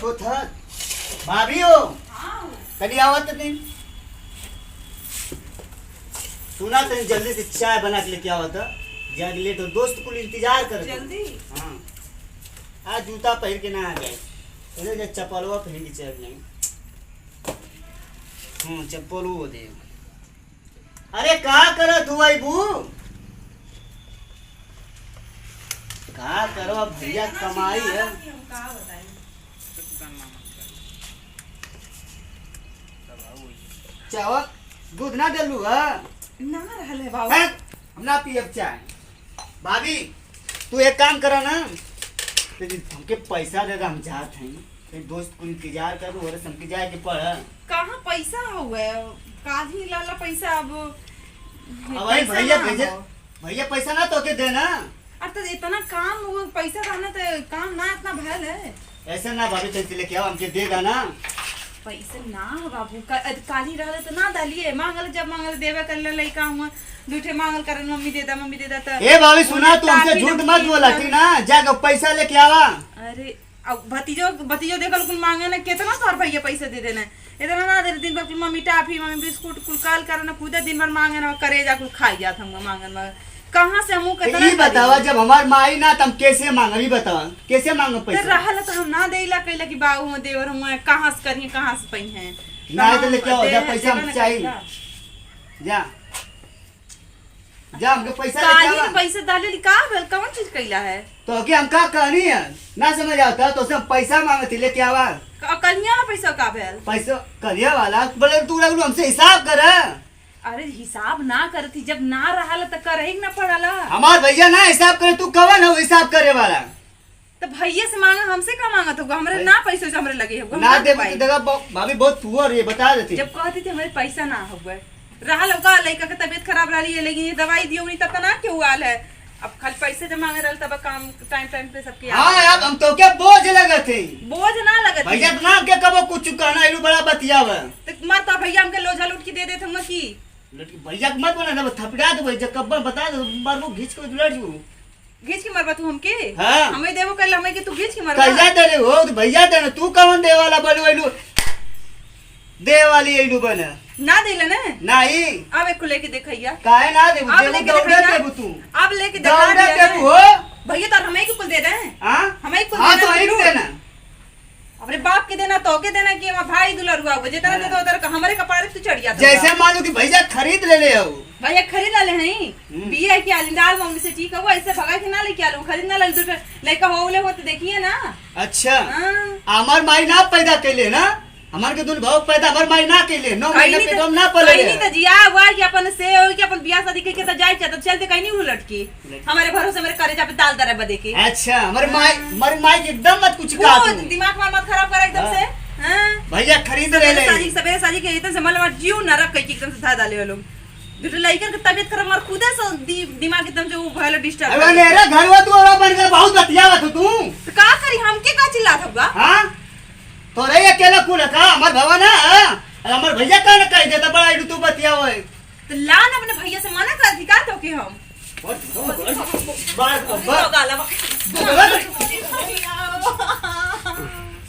Late होता भाभी हो कभी आवत नहीं सुना तो जल्दी से चाय बना के लेके आवत जब लेट हो दोस्त को इंतजार कर जल्दी। हाँ आज जूता पहन के ना आ जाए पहले जब चप्पलवा पहन के चल नहीं चप्पल वो दे अरे का कर तू आई बू का करो भैया कमाई है चावल दूध ना डलू है ना रहले बाबू हम ना पियब चाय भाभी तू एक काम करा ना हमके पैसा दे हम जात हैं फिर दोस्त को इंतजार कर और हमके जाए के पड़ कहाँ पैसा हुआ काजी लाला पैसा अब भाई भैया भेजे भैया पैसा ना तो के देना अरे तो इतना काम हुआ पैसा रहना तो काम ना इतना भयल है ऐसा ना भाभी तेरे लेके आओ हमके देगा ना पैसे ना हो बाबू काली रहले तो ना डालिए मांगल जब मांगल देवे कर ले लइका हुआ दूठे मांगल कर मम्मी दे दा तो ए भाभी सुना तू हमसे झूठ मत बोला ठीक ना जाके पैसा लेके आवा अरे अब भतीजो देखल कुल मांगे ना कितना तोर भैया पैसे दे देना इतना ना दे दिन भर कुल मम्मी टाफी मम्मी बिस्कुट कुल काल करना खुद दिन भर मांगे ना करेजा कुल खाई जात हम मांगन में कहां से हमू कितना ये बतावा जब हमार माई ना तुम कैसे मांग अभी बतावा कैसे मांग पैसा रहल तो हम ना देला कहला कि बाबू हम देवर हम कहां से करिए कहां से पई है ना तो लेके आओ जा पैसा हम चाहिए जा जा हमके पैसा लेके आवा पैसे डाले का भेल कौन चीज कैला है तो के हम का कहनी है ना समझ आता तो सब पैसा मांगती लेके आवा कलिया ना पैसा का भेल पैसा करिया वाला बोले तू हमसे हिसाब कर अरे हिसाब ना करती जब ना रहल त करही ना पड़ला हमार भैया ना हिसाब करे तू कवन हो हिसाब करे वाला तो भैया से मांगा हमसे का मांगत होगा हमरे ना पैसे से हमरे लगे होगा ना दे देखा भाभी बहुत पुअर ये बता देती जब कहती थी हमारे पैसा ना होगा रहल होगा लड़का के तबीयत खराब रही है लेकिन ये दवाई दियो नहीं तब ना क्यों आल है अब खाली पैसे जब मांगे रहल तब काम टाइम पे सबके हां अब हम तो क्या बोझ लगत है बोझ ना लगत भैया ना के कबो कुछ कहना इलू बड़ा बतियावा तो मत भैया हमके लोझा लूट के दे देत हम की भैया मत बोला ना थपड़ा दो जब कब बता दो मार वो घिच के लड़ जू घिच के मरबा तू हमके हां हमें देबो कल हमें कि तू घिच के मरबा कैसा दे रे हो तो भैया दे तू कौन दे वाला बोलू इलू दे वाली इलू बना ना देला ना नहीं अब एक को लेके देखैया काहे ना दे अब लेके दौड़े दे तू अब लेके दिखा दौड़े दिया दे हो भैया तो हमें ही कुल दे रहे हैं हां हमें कुल हां दे तो रहे ही देना अपने बाप के देना तो के देना कि हमारा भाई दुलरुआ हो जितना दे तो उधर हमारे कपारे पे चढ़ जाता जैसे मान लो कि भैया खरीद ले हो भैया खरीद ले हैं बिया की आलिंदार मम्मी से ठीक है वो ऐसे भगा के ना लेके आलो खरीद ना ले दूसरे लड़का होले हो तो देखिए ना अच्छा हमार माई ना पैदा कैले ना हमार के दुन भाव पैदा हमार माई ना कैले 9 महीना पे हम ना पले नहीं तो जिया हुआ कि अपन से हो कि अपन बियाह शादी के तो जाए तो चलते कहीं नहीं उलट के हमारे भरोसे मेरे करेजा पे ताल दरे बदे के अच्छा हमारे माई के एकदम मत कुछ का तू दिमाग मत खराब कर एकदम से हां भैया खरीद ले ले साजी सबे साजी के इतने से मतलब जीव नरक के एकदम से था डाले वालों दूसरे लड़के की तबीयत खराब और खुदे से दिमाग एकदम से वो भले डिस्टर्ब अरे मेरा घरवा तू और बन के बहुत बतियावा तू तो का करी हमके का चिल्लात होगा हां तो रे अकेला कुल का हमार भवा ना हमार भैया का ना कह देता बड़ा इडू तू बतियावा तो लान अपने भैया से मना कर दी का तो के हम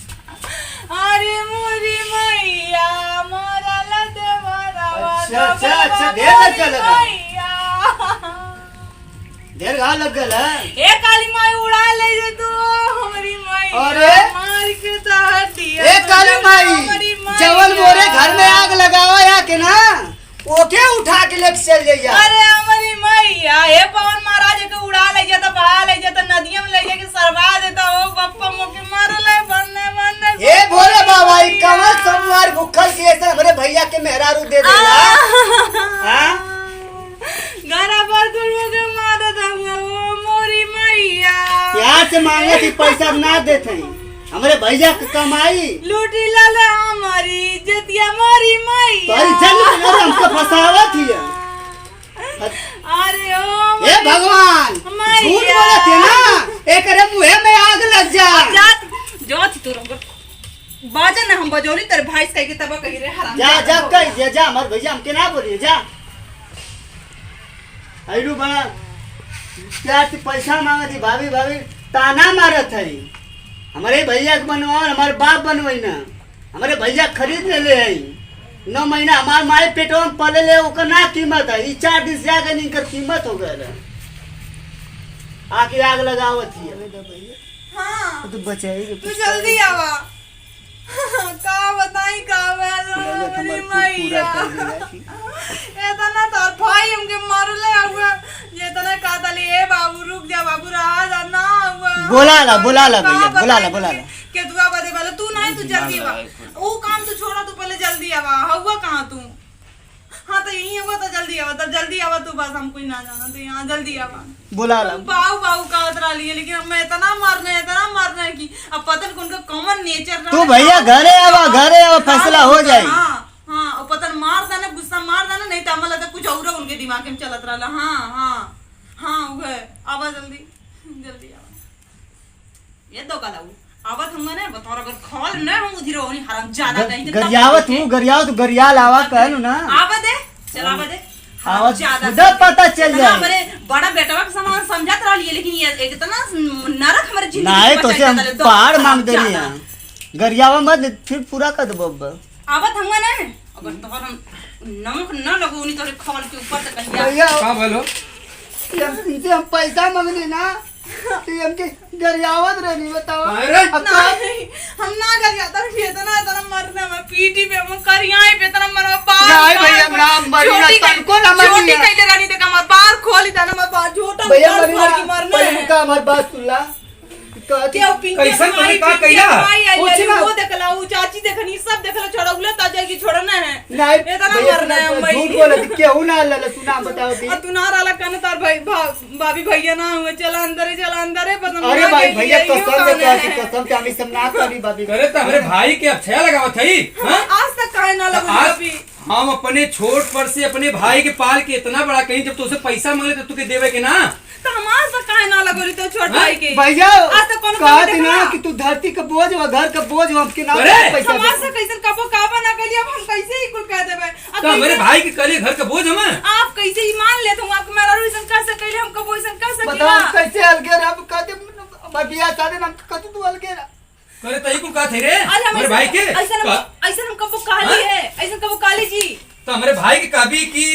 अरे मोरी मैया मोरा लदवारा अच्छा देर लग देर घा लग गल ए काली माई उड़ा ले जे तू हमारी माई अरे मार के तहत दिया ए काली माई जवन मोरे घर में आग लगावा या के ना ओके उठा के लेके चल जाइया अरे हमारी मैया हे पवन महाराज के उड़ा ले जाता बहा ले जाता नदिया में ले जाके सरवा देता ओ बप्पा मुके मार ले बनने ए भोले बाबा ई कमर सोमवार भूखल के ऐसा हमरे भैया के मेहरारू दे देला हां घरा पर दुलवा के मार दूंगा ओ मोरी मैया प्यार से मांगे कि पैसा ना देते हमरे भैया के कमाई लूटी लाला हमारी इज्जतिया मोरी मैया तोरी जन्म में हमको फसावत ही अरे ओ ए भगवान झूठ बोलत है ना एकरे मुंह में आग लग जा जो थी तू बाजा ना हम बजौली तेरे भाई से कह के तब कही रे हराम जा कह जा हमर भैया हमके ना बोलिए जा आइलू बड़ा प्यार से पैसा मांगती भाभी ताना मारत है हमारे भैया के बनवा हमारे बाप बनवाई ना, हमारे भैया खरीद ले है 9 महीना हमारे माए पेटवा में पले ले ओकर ना कीमत है। ई 4 दिन से आगे नहीं कर कीमत हो गए आके आग लगावत ही हाँ तो बचाएगी तू जल्दी आवा का बताई का मेरी मैया इतना तो भाई हमके मारले हुआ ये इतना कहता ले ए बाबू रुक जा बाबू रहा जा ना हुआ बुला ला भैया बुला ला के दुआ बदे वाला तू नहीं तू जल्दी आवा वो काम तू छोड़ा तू पहले जल्दी आवा हुआ कहां तू हाँ तो यही होगा तो जल्दी आवा तू बस हम कोई ना जाना तो यहाँ जल्दी आवा बुला ला बाऊ का उतरा लिए लेकिन अब मैं इतना मारना है कि अब पता नहीं उनका कॉमन नेचर तू भैया घरे आवा फैसला हो जाए। हाँ और पता मार देना गुस्सा मार देना नहीं तो हमारा कुछ और उनके दिमाग में चलत रहा। हाँ वो आवा जल्दी आवा ये दो गला आवत हम ने बतौर अगर खोल न हम उधर होनी हराम ज्यादा कहीं गरियावत गरियाल आवा कहनु ना आवा दे चल आवा दे आवाज खुदा पता चल जाए। हमारे बड़ा बेटवा के समान समझत रह लिए लेकिन ये इतना नरक हमारे जिंदगी नहीं तो से हम पहाड़ मांग दे रही हैं गरियावा मत फिर पूरा कर दो अब आवत हम ने अगर तोहर हम नमक न लगोनी तोरे खोल के ऊपर से कहिया का बोलो इनसे हम पैसा मांगने ना तो हमके गरियावत रहनी बताओ हम ना गरियाता इतना मरना मैं पीटी पे हम करियाए पे इतना मरवा पार नहीं भैया नाम मरीना तनको ना मरीना छोटी कइले रानी देखा मर पार खोली दाना मर पार झोटा भैया मरीना पहले का हमार बात सुन ला कैसन तुम्हें का कइला कुछ ना वो देखला वो चाची देखनी सब देखला छोड़ा उला ताजा की छोड़ना है नहीं इतना मरना है मैं झूठ बोले केहू ना लला सुना बताओ दी तू ना राला कन तार भाई भाभी भैया ना हुए चला अंदर है पता अरे भाई भैया कसम से हमें सब ना करी भाभी अरे तो हमारे भाई के अच्छा लगावत है आज तक काहे ना लगो भाभी हम अपने छोट पर से अपने भाई के पाल के इतना बड़ा कहीं जब तुझसे पैसा मांगे तो तुके देवे के ना तो हमार से काहे ना लगो रे तो छोट भाई के भैया आज तक कौन कहा थी ना कि तू धरती का बोझ व घर का बोझ हम के ना पैसा हमार से कैसे कबो काबा ना करिए अब हम कैसे ही कुल कह देबे तो हमारे भाई के करे घर का बोझ हम आप कैसे ही मान ले तुम आपको मेरा रोइसन कर सके हम कबो ऐसा कर सके बताओ कैसे अलगे अब कहते बियाह शादी हम कहते तू अलगे करे तई कुल का थे रे हमारे भाई के ऐसा हम कबो कहली है ऐसा कबो काली जी तो हमारे भाई के कभी की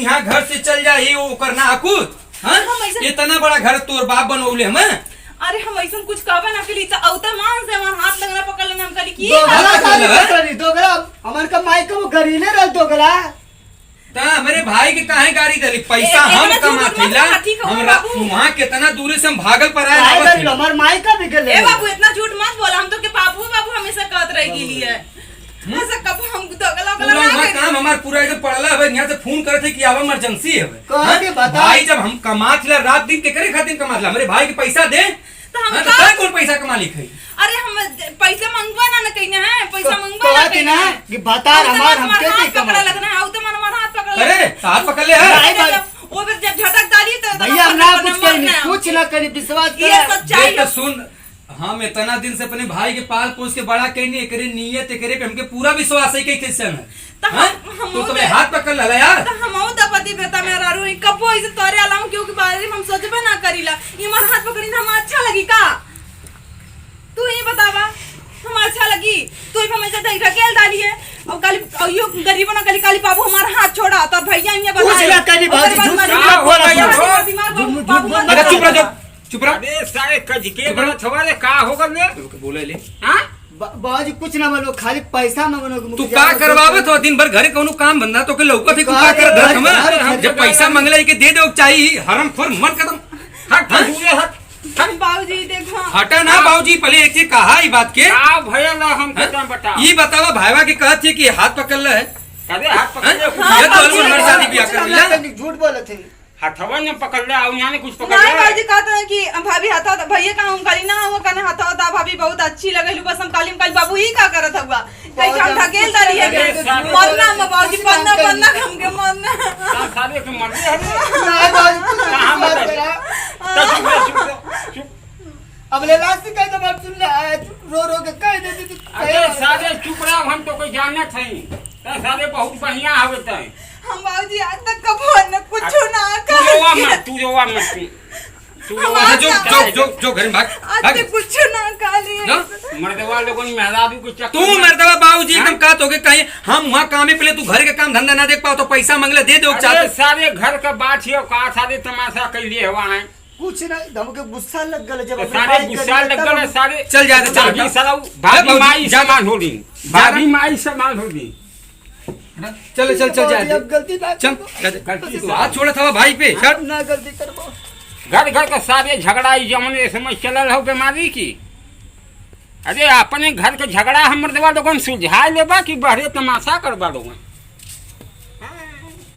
यहाँ घर से चल जाही वो करना हकुत इतना बड़ा घर तोर बाप बनौले हम अरे हम ऐसा कुछ कहबे ना कली तो औता मान से हमार हाथ लगना पकड़ लेना हम कली की दोगला हमार का माई को गरीले रह दोगला ता हमारे भाई के काहे गाड़ी दली पैसा हम कमाथिला हमरा वहां कितना दूर से हम भागल पर आए हमार माई का भी गले ए बाबू इतना झूठ मत बोला हम तो के बाबू हमेशा कहत रह गेली है ऐसा कब हम दोगला काम हमार पूरा एकदम पड़ला है यहाँ से फोन करे थे कि अब इमरजेंसी है बता भाई जब हम कमाथिला रात दिन के करे खातिर कमाथिला हमारे भाई के पैसा दे तो हम कौन पैसा कमा लिखई अरे हम पैसा मंगवा ना कहीं है पैसा मंगवा ना कहीं ना कि बता हमार हम कैसे पकड़ा लगना है तो हमारा हाथ पकड़ अरे हाथ पकड़ ले है वो फिर जब झटक डाली तो भैया ना कुछ ना करी विश्वास कर ये सच्चाई तो सुन हम इतना दिन से अपने भाई के पाल पोस के बड़ा कहनी एकरे नियत एकरे पे हमके पूरा विश्वास है कि क्रिश्चियन है तो तुम्हें हाथ पकड़ ला यार तो हम दपति बेटा मेरा रू कबो ऐसे तोरे अलाम क्योंकि बारे में हम सोचबे ना करीला ये मार हाथ पकड़ी हम अच्छा लगी का तू ही बतावा हम अच्छा लगी तू ही हमेशा देख ढकेल डाली है और काली यो गरीबों ना काली बाबू हमारा हाथ छोड़ा तो भैया ये बता कुछ ना करी अरे चुप रह चुप रह अरे सारे कज के बड़ा थवाले का होगा ने बोले ले हां बाजी कुछ ना बोलो खाली पैसा मांगनो तू का करवावत हो दिन भर घरे कोनो काम धंधा तो के लौकत है का कर धर हम जब पैसा मांगले के दे दो चाहिए हरम खोर मत कदम हट हट बाबूजी देखो हटा ना बाबूजी पहले एक चीज कहा ई बात के का भैया ना हम कितना बता ये बतावा भाईवा के कहत है कि हाथ पकड़ ले है अरे हाथ पकड़ ले ये तो अलग हमारी शादी ब्याह कर लिया झूठ बोले थे हथवा ने पकड़ ले और यहां ने कुछ पकड़ नहीं ले बाबूजी कहते हैं कि भाभी हाथा भैया का हम करी ना वो कने हाथा होता भाभी बहुत अच्छी लगेलू बस हम काली बाबू ही का करत हुआ कहीं हम ढकेल डाली है मरना हम बाबूजी पन्ना हम के मरना सारे के मर गए नहीं बाजी कहां मत चुप अब ले लास्ट कह दो बात सुन ले रो के कह दे अरे सारे चुप रहो हम तो कोई जानत हई त सारे बहुत बढ़िया हवे त हम बाबूजी आज तक कबो न कुछ ना तू रोवा मत अच्छा, जो जो जो जो घर में भाग आज भाग। ते कुछ ना काली ना? मर्दवा लोगों ने मेहराबी को चक्कर तू मर्दवा बाबूजी एकदम कात हो गए कहीं हम वहाँ कामे पहले तू घर के काम धंधा ना देख पाओ तो पैसा मंगले दे दो अरे चाहते सारे घर का बात है का सारे तमाशा कैलिए हवा है कुछ नहीं हमके गुस्सा लग गल जब तो अपने सारे भाई गुस्सा के लग गए सारे चल जा दे, चल भाभी जा। सारा भाभी भाभी माई जा। समान हो रही भाभी माई समान हो रही चल चल चल जा अब गलती ना चल करबो। जा दे। गलती तू हाथ छोड़ा था भाई पे अब चल ना गलती करबो। घर घर का सारे झगड़ा इस जमाने समय चलल हो बीमारी की अरे अपने घर के झगड़ा हम मर्दवा लोगन सुलझा लेबा कि बहरे तमाशा करबा लोगन